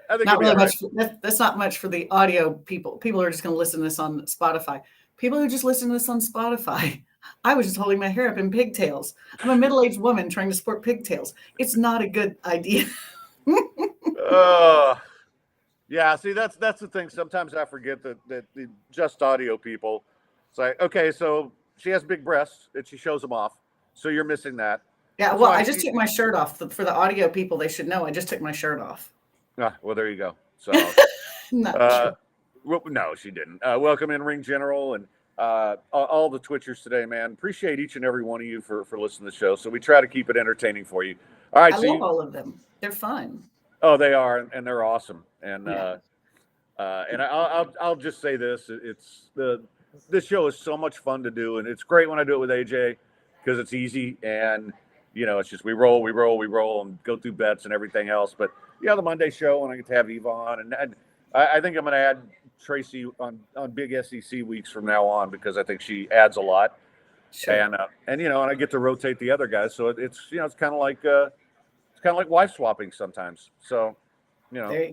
I think Not you'll be really all right. much. That's not much for the audio people. People are just going to listen to this on Spotify. People who just listen to this on Spotify. I was just holding my hair up in pigtails. I'm a middle-aged woman trying to sport pigtails. It's not a good idea. Yeah. See, that's the thing. Sometimes I forget that the just audio people. It's like, okay, so she has big breasts and she shows them off. So you're missing that. Yeah. That's Well, why I just took my shirt off. For the audio people, they should know I just took my shirt off. Well, there you go. So. Not Well, no, she didn't. Welcome in Ring General and all the Twitchers today, man. Appreciate each and every one of you for listening to the show. So we try to keep it entertaining for you. All right. I love all of them. They're fun. Oh, they are, and they're awesome. And Yeah. and I'll just say this: this show is so much fun to do, and it's great when I do it with AJ because it's easy and it's just we roll and go through bets and everything else. But the Monday show, and I get to have Eva on, and I think I'm going to add Tracy on big SEC weeks from now on because I think she adds a lot. Sure. And I get to rotate the other guys, so it's it's kind of like wife swapping sometimes. So There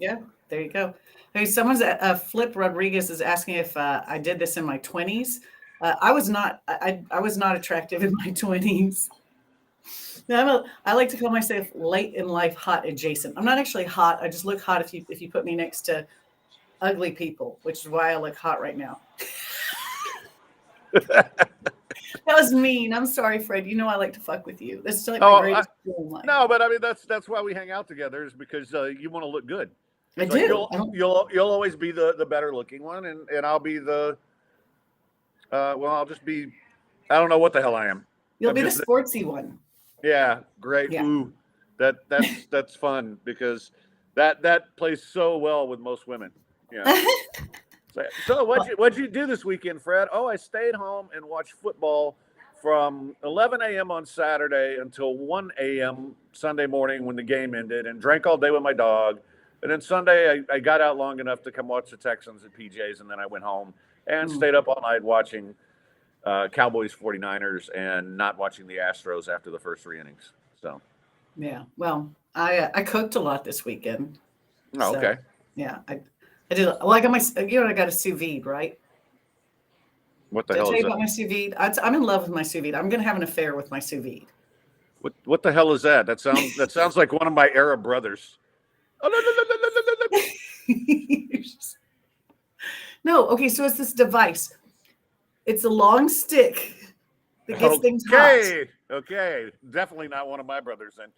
you go. Hey, someone's Flip Rodriguez is asking if I did this in my 20s. I was not. I was not attractive in my 20s. I like to call myself late in life hot adjacent. I'm not actually hot. I just look hot if you put me next to ugly people, which is why I look hot right now. That was mean. I'm sorry, Fred. You know I like to fuck with you. That's like Oh, my greatest feeling in life. No, but I mean that's why we hang out together is because you want to look good. I It's like do. you'll always be the better looking one, and I'll be the I'll just be I don't know what the hell I am. You'll I'm be the just sportsy one. yeah, great. Yeah. Ooh, that's fun because that plays so well with most women. Yeah. So what'd you do this weekend, Fred? Oh, I stayed home and watched football from 11 a.m. on Saturday until 1 a.m. Sunday morning when the game ended, and drank all day with my dog. And then Sunday, I got out long enough to come watch the Texans at PJ's, and then I went home and stayed up all night watching Cowboys 49ers and not watching the Astros after the first 3 innings. So Yeah. Well, I cooked a lot this weekend. oh, okay. Yeah, I did. Well, I got I got a sous vide, right? What the Did I hell tell is you about that? my sous vide? I'm in love with my sous vide. I'm going to have an affair with my sous vide. What the hell is that? That sounds like one of my Arab brothers. No, okay, so it's this device. It's a long stick that gets things hot. Okay. Definitely not one of my brothers then.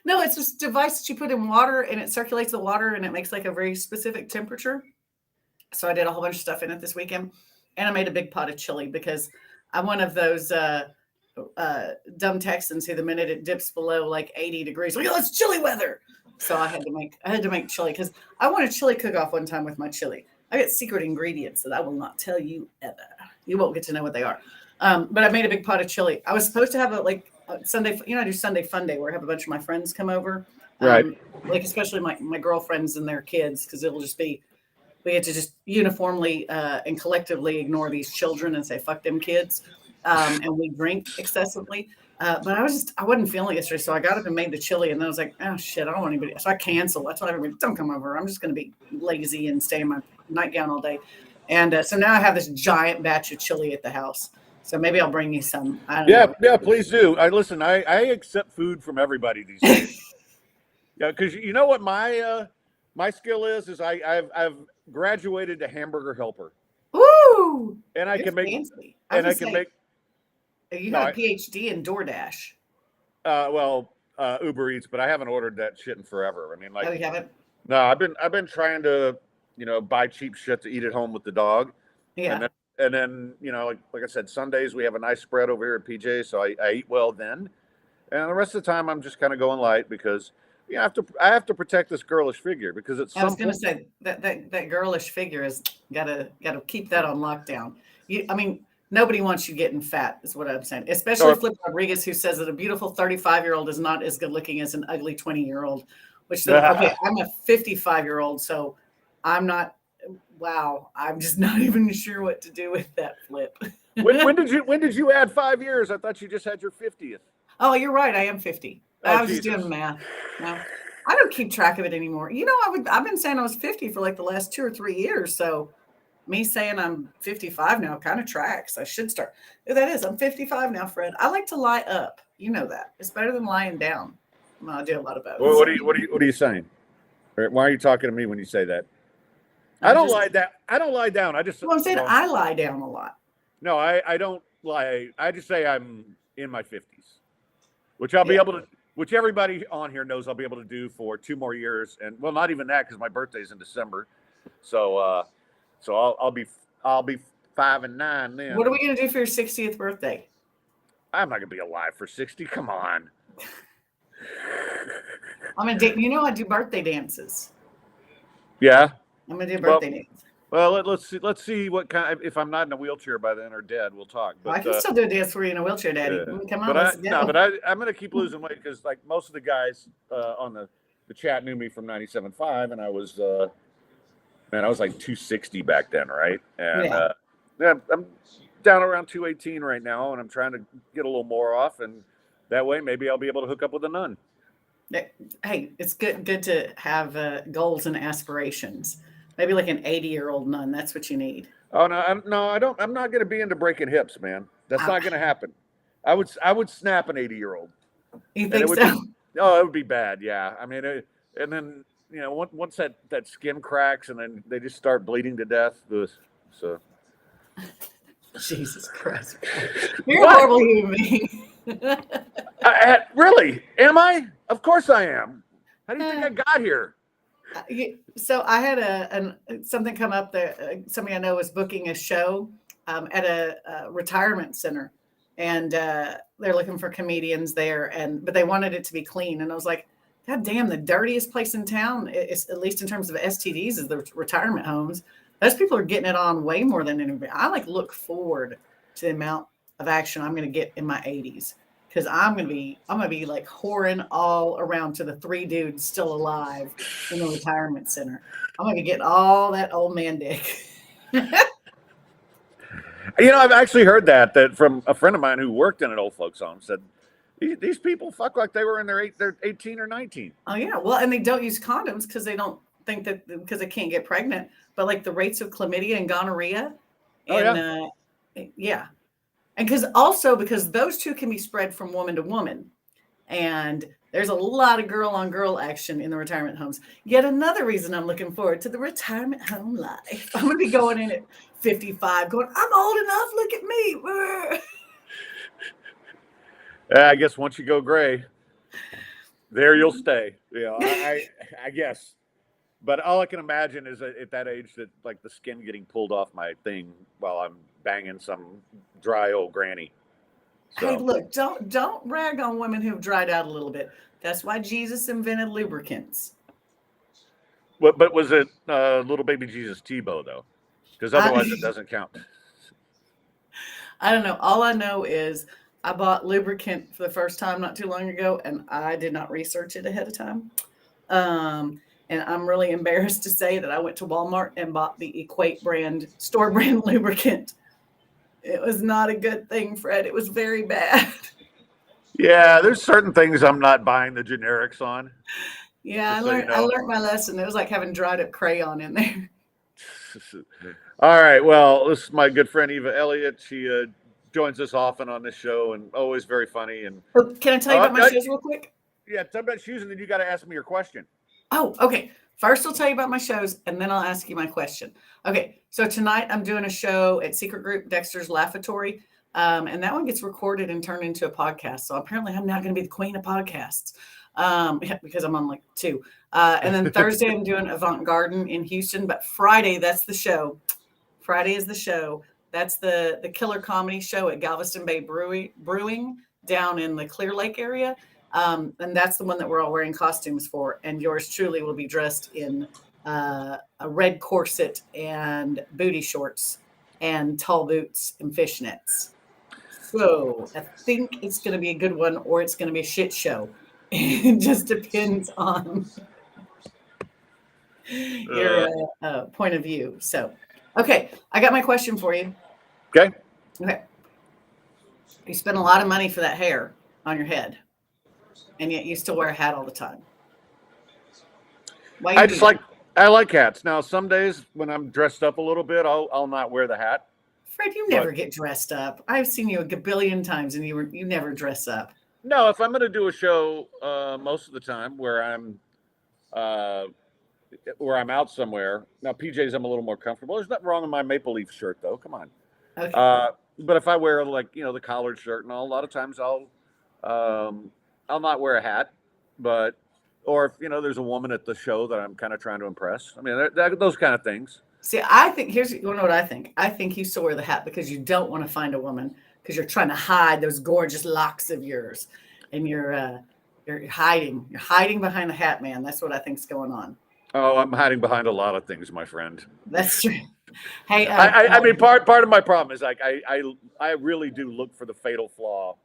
No, it's this device that you put in water and it circulates the water and it makes like a very specific temperature. So I did a whole bunch of stuff in it this weekend, and I made a big pot of chili because I'm one of those dumb Texans who the minute it dips below like 80 degrees, like, oh, it's chili weather. So I had to make chili because I want a chili cook-off one time with my chili. I got secret ingredients that I will not tell you ever. You won't get to know what they are. But I made a big pot of chili. I was supposed to have a Sunday, I do Sunday fun day where I have a bunch of my friends come over. Right. Like especially my girlfriends and their kids, because it'll just be, we get to just uniformly and collectively ignore these children and say, fuck them kids. And we drink excessively. But I wasn't feeling it yesterday. So I got up and made the chili, and then I was like, oh shit, I don't want anybody. So I canceled. I told everybody, don't come over. I'm just going to be lazy and stay in my nightgown all day. And so now I have this giant batch of chili at the house. So maybe I'll bring you some. I don't know. Yeah, please do. I accept food from everybody these days. Yeah, because you know what my skill is I've graduated to hamburger helper. Ooh, And I can make fancy. and I can make You got a PhD in DoorDash. Uber Eats, but I haven't ordered that shit in forever. I mean, like, Oh, you haven't? no, I've been trying to, buy cheap shit to eat at home with the dog. Yeah. And then like I said, Sundays we have a nice spread over here at PJ, so I eat well then. And the rest of the time I'm just kind of going light because I have to protect this girlish figure because it's. I was going to say that girlish figure has got to keep that on lockdown. Nobody wants you getting fat, is what I'm saying. Especially Flip Rodriguez, who says that a beautiful 35-year-old is not as good looking as an ugly 20-year-old. Which okay, I'm a 55-year-old, so I'm not. Wow, I'm just not even sure what to do with that, Flip. when did you add 5 years? I thought you just had your 50th. Oh, you're right. I am 50. I was Jesus. just doing math. No, I don't keep track of it anymore. I've been saying I was 50 for like the last 2 or 3 years. So me saying I'm 55 now kind of tracks. I should start. That is, I'm 55 now, Fred. I like to lie up. You know that. It's better than lying down. Well, I do a lot of both. Well, what are you saying? Why are you talking to me when you say that? I don't lie down. I don't lie down. I just. Well, I'm saying I lie down a lot. No, I don't lie. I just say I'm in my 50s, which I'll be able to. Which everybody on here knows I'll be able to do for 2 more years, and well, not even that because my birthday's in December, so I'll be 5 and 9 then. What are we gonna do for your 60th birthday? I'm not gonna be alive for 60. Come on. I'm gonna date. I do birthday dances. Yeah. I'm gonna do a birthday dance. Well, let's see what kind. If I'm not in a wheelchair by then or dead, we'll talk. But I can still do a dance for you in a wheelchair, Daddy. Come on, let's go. No, but I'm going to keep losing weight because like most of the guys on the chat knew me from 97.5, and I was like 260 back then, right? And I'm down around 218 right now, and I'm trying to get a little more off, and that way maybe I'll be able to hook up with a nun. Hey, it's good to have goals and aspirations. Maybe like an 80-year-old nun. That's what you need. Oh no, I don't. I'm not going to be into breaking hips, man. That's not going to happen. I would snap an 80-year-old. You think so? It would be bad. Yeah, I mean, and then once that skin cracks and then they just start bleeding to death. So Jesus Christ. You're a horrible human being. Really? Am I? Of course I am. How do you think I got here? So I had something come up that somebody I know was booking a show at a retirement center, and they're looking for comedians there, but they wanted it to be clean, and I was like, God damn, the dirtiest place in town, is, at least in terms of STDs, is the retirement homes. Those people are getting it on way more than anybody. I look forward to the amount of action I'm going to get in my 80s. Because I'm gonna be like whoring all around to the 3 dudes still alive in the retirement center. I'm gonna get all that old man dick. I've actually heard that from a friend of mine who worked in an old folks home. Said these people fuck like they were in they're 18 or 19. Oh yeah, well, and they don't use condoms because they don't think that because they can't get pregnant. But like the rates of chlamydia and gonorrhea, and yeah. And because those two can be spread from woman to woman. And there's a lot of girl on girl action in the retirement homes. Yet another reason I'm looking forward to the retirement home life. I'm going to be going in at 55 going, I'm old enough. Look at me. I guess once you go gray, there you'll stay. I guess. But all I can imagine is at that age that like the skin getting pulled off my thing while I'm banging some dry old granny. So. Hey, look, don't rag on women who've dried out a little bit. That's why Jesus invented lubricants. But was it little baby Jesus Tebow though? Because otherwise it doesn't count. I don't know. All I know is I bought lubricant for the first time not too long ago, and I did not research it ahead of time. And I'm really embarrassed to say that I went to Walmart and bought the Equate brand, store brand lubricant. It was not a good thing, Fred. It was very bad. Yeah, there's certain things I'm not buying the generics on. Yeah, I learned my lesson. It was like having dried up crayon in there. All right. Well, this is my good friend Eva Elliott. She joins us often on this show and always very funny. And Can I tell you about my shows real quick? Yeah, tell me about shoes, and then you got to ask me your question. Oh, okay. First, I'll tell you about my shows, and then I'll ask you my question. Okay, so tonight I'm doing a show at Secret Group Dexter's Laugatory, and that one gets recorded and turned into a podcast. So apparently I'm now going to be the queen of podcasts because I'm on like 2. And then Thursday I'm doing Avant Garden in Houston, but Friday, that's the show. Friday is the show. That's the killer comedy show at Galveston Bay Brewing down in the Clear Lake area. And that's the one that we're all wearing costumes for. And yours truly will be dressed in a red corset and booty shorts and tall boots and fishnets. So I think it's going to be a good one, or it's going to be a shit show. It just depends on your point of view. So, okay, I got my question for you. Okay. You spend a lot of money for that hair on your head, and yet you still wear a hat all the time. Why? I like hats. Now, some days when I'm dressed up a little bit, I'll not wear the hat. Fred, you never get dressed up. I've seen you a gabillion times, and you never dress up. No, if I'm going to do a show, most of the time where I'm out somewhere. Now, PJs, I'm a little more comfortable. There's nothing wrong with my maple leaf shirt, though. Come on. Okay. But if I wear the collared shirt and all, a lot of times I'll not wear a hat, or if there's a woman at the show that I'm kind of trying to impress. I mean, those kind of things. See, I think you want to know what I think? I think you still wear the hat because you don't want to find a woman because you're trying to hide those gorgeous locks of yours, and you're hiding. You're hiding behind the hat, man. That's what I think's going on. Oh, I'm hiding behind a lot of things, my friend. That's true. Hey, I mean, part of my problem is like I really do look for the fatal flaw.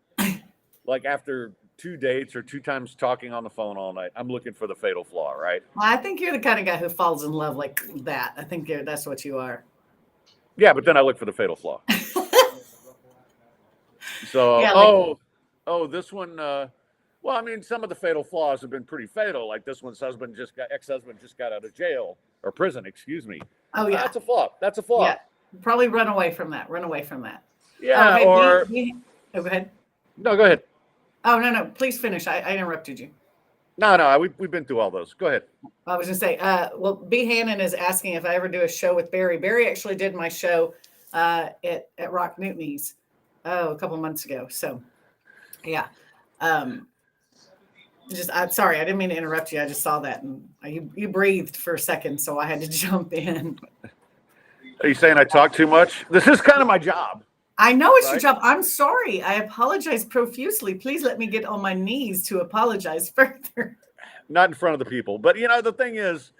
Like after 2 dates or 2 times talking on the phone all night, I'm looking for the fatal flaw, right? I think you're the kind of guy who falls in love like that. I think that's what you are. Yeah, but then I look for the fatal flaw. So, yeah, this one. Well, I mean, some of the fatal flaws have been pretty fatal. Like this one's ex-husband just got out of jail or prison. Excuse me. Oh yeah, that's a flaw. That's a flaw. Yeah, probably run away from that. Yeah, hey, or go ahead. No, go ahead. Oh no, please finish. I interrupted you. No, we've been through all those. Go ahead. I was gonna say, well, B. Hannon is asking if I ever do a show with Barry. Barry actually did my show at Rock Newton's a couple months ago. So yeah. I'm sorry, I didn't mean to interrupt you. I just saw that and you breathed for a second, so I had to jump in. Are you saying I talk too much? This is kind of my job. I know it's your Right? job. I'm sorry. I apologize profusely. Please let me get on my knees to apologize further. Not in front of the people. But the thing is,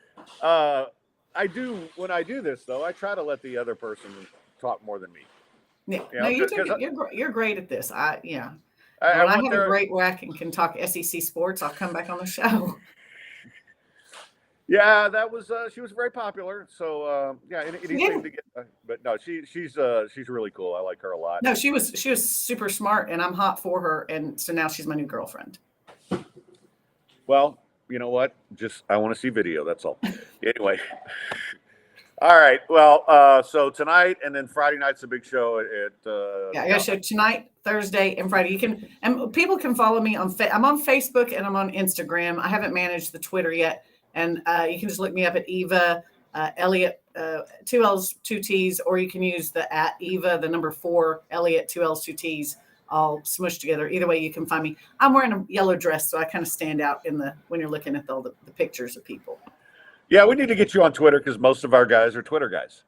when I do this though, I try to let the other person talk more than me. Yeah, You no, know, you do. because You're great at this. Yeah. I When I want have a their great whack and can talk SEC sports, I'll come back on the show. yeah, that was she was very popular. So anything didn't. to get. But no, she's really cool. I like her a lot. No, she was super smart, and I'm hot for her, and so now she's my new girlfriend. Well, you know what? Just I want to see video. That's all. Anyway. All right. Well, so tonight and then Friday night's a big show at. Yeah, I got a show tonight, Thursday, and Friday. And people can follow me on. I'm on Facebook and I'm on Instagram. I haven't managed the Twitter yet, and you can just look me up at Eva Elliott, 2 L's 2 T's, or you can use the at Eva the number 4 Elliott 2 L's 2 T's all smushed together. Either way, you can find me. I'm wearing a yellow dress, so I kind of stand out when you're looking at all the pictures of people. Yeah, we need to get you on Twitter because most of our guys are Twitter guys,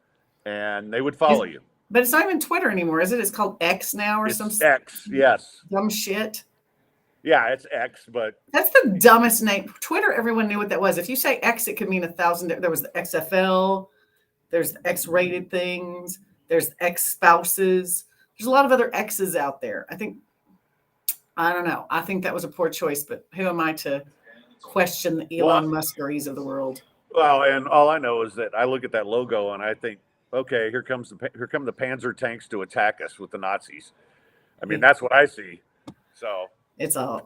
and they would follow you. But it's not even Twitter anymore, is it? It's called X now or It's some X, yes. dumb shit. Yeah, it's X, but That's the dumbest name. Twitter, everyone knew what that was. If you say X, it could mean 1,000. There was the XFL, there's the X-rated things, there's X spouses. There's a lot of other X's out there. I don't know. I think that was a poor choice, but who am I to question the Elon Muskeries of the world? Well, and all I know is that I look at that logo and I think, okay, here come the Panzer tanks to attack us with the Nazis. I mean, that's what I see. So it's all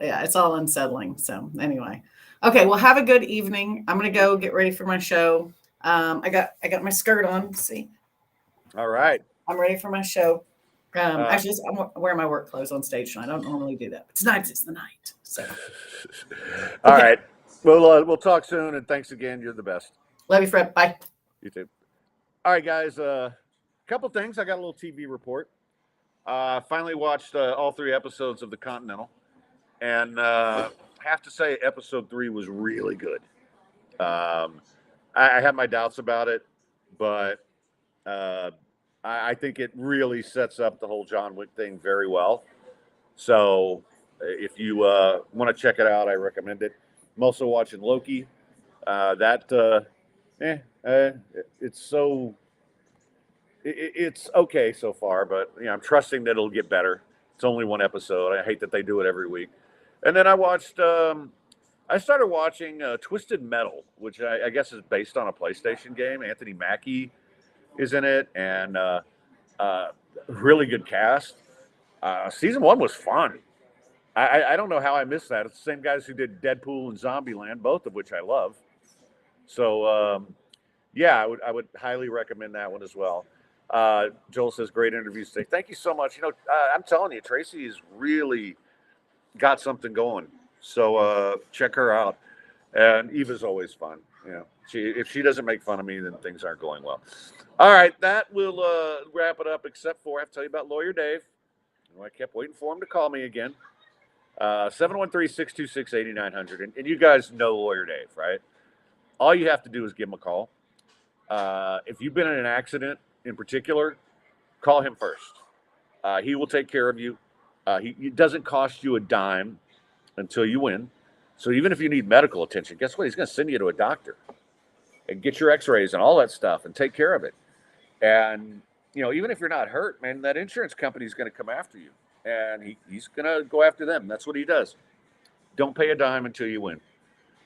unsettling. So anyway, okay. Well, have a good evening. I'm gonna go get ready for my show. I got my skirt on. Let's see. All right. I'm ready for my show. Actually, I'm wearing my work clothes on stage tonight. I don't normally do that, but tonight is the night. So. All right. We'll talk soon, and thanks again. You're the best. Love you, Fred. Bye. You too. All right, guys. A couple things. I got a little TV report. Finally watched all 3 episodes of The Continental, and I have to say, episode 3 was really good. I had my doubts about it, but I think it really sets up the whole John Wick thing very well. So if you want to check it out, I recommend it. I'm also watching Loki. It's okay so far, but I'm trusting that it'll get better. It's only 1 episode. I hate that they do it every week. And then I started watching Twisted Metal, which I guess is based on a PlayStation game. Anthony Mackie is in it, and really good cast. Season 1 was fun. I don't know how I missed that. It's the same guys who did Deadpool and Zombieland, both of which I love. So, I would highly recommend that one as well. Joel says, great interviews today. Thank you so much. I'm telling you, Tracy has really got something going. So check her out. And Eva's always fun. If she doesn't make fun of me, then things aren't going well. All right, that will wrap it up, except for I have to tell you about Lawyer Dave. I kept waiting for him to call me again. 713-626-8900. And you guys know Lawyer Dave, right? All you have to do is give him a call. If you've been in an accident in particular, call him first. He will take care of you. It doesn't cost you a dime until you win. So even if you need medical attention, guess what? He's going to send you to a doctor and get your x-rays and all that stuff and take care of it. And, even if you're not hurt, man, that insurance company is going to come after you. And he's going to go after them. That's what he does. Don't pay a dime until you win.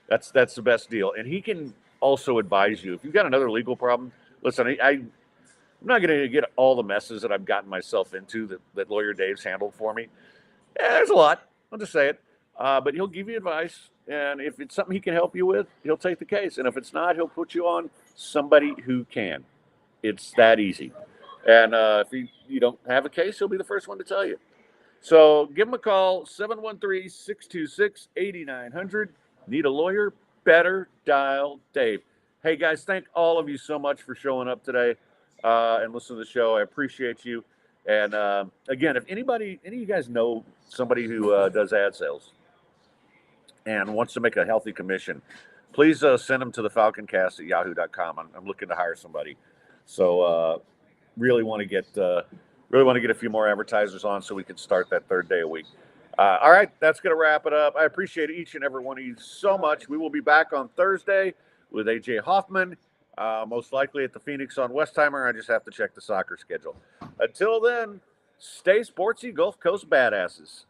That's the best deal. And he can also advise you. If you've got another legal problem, listen, I'm not going to get all the messes that I've gotten myself into that Lawyer Dave's handled for me. Yeah, there's a lot. I'll just say it. But he'll give you advice. And if it's something he can help you with, he'll take the case. And if it's not, he'll put you on somebody who can. It's that easy. And if you don't have a case, he'll be the first one to tell you. So give him a call, 713-626-8900. Need a lawyer? Better dial Dave. Hey, guys, thank all of you so much for showing up today. and listen to the show. I appreciate you. And again, if any of you guys know somebody who does ad sales and wants to make a healthy commission, please send them to the Falconcast at yahoo.com. I'm looking to hire somebody. So really want to get a few more advertisers on so we can start that third day a week. All right, that's going to wrap it up. I appreciate each and every one of you so much. We will be back on Thursday with AJ Hoffman, most likely at the Phoenix on Westheimer. I just have to check the soccer schedule. Until then, stay sportsy, Gulf Coast badasses.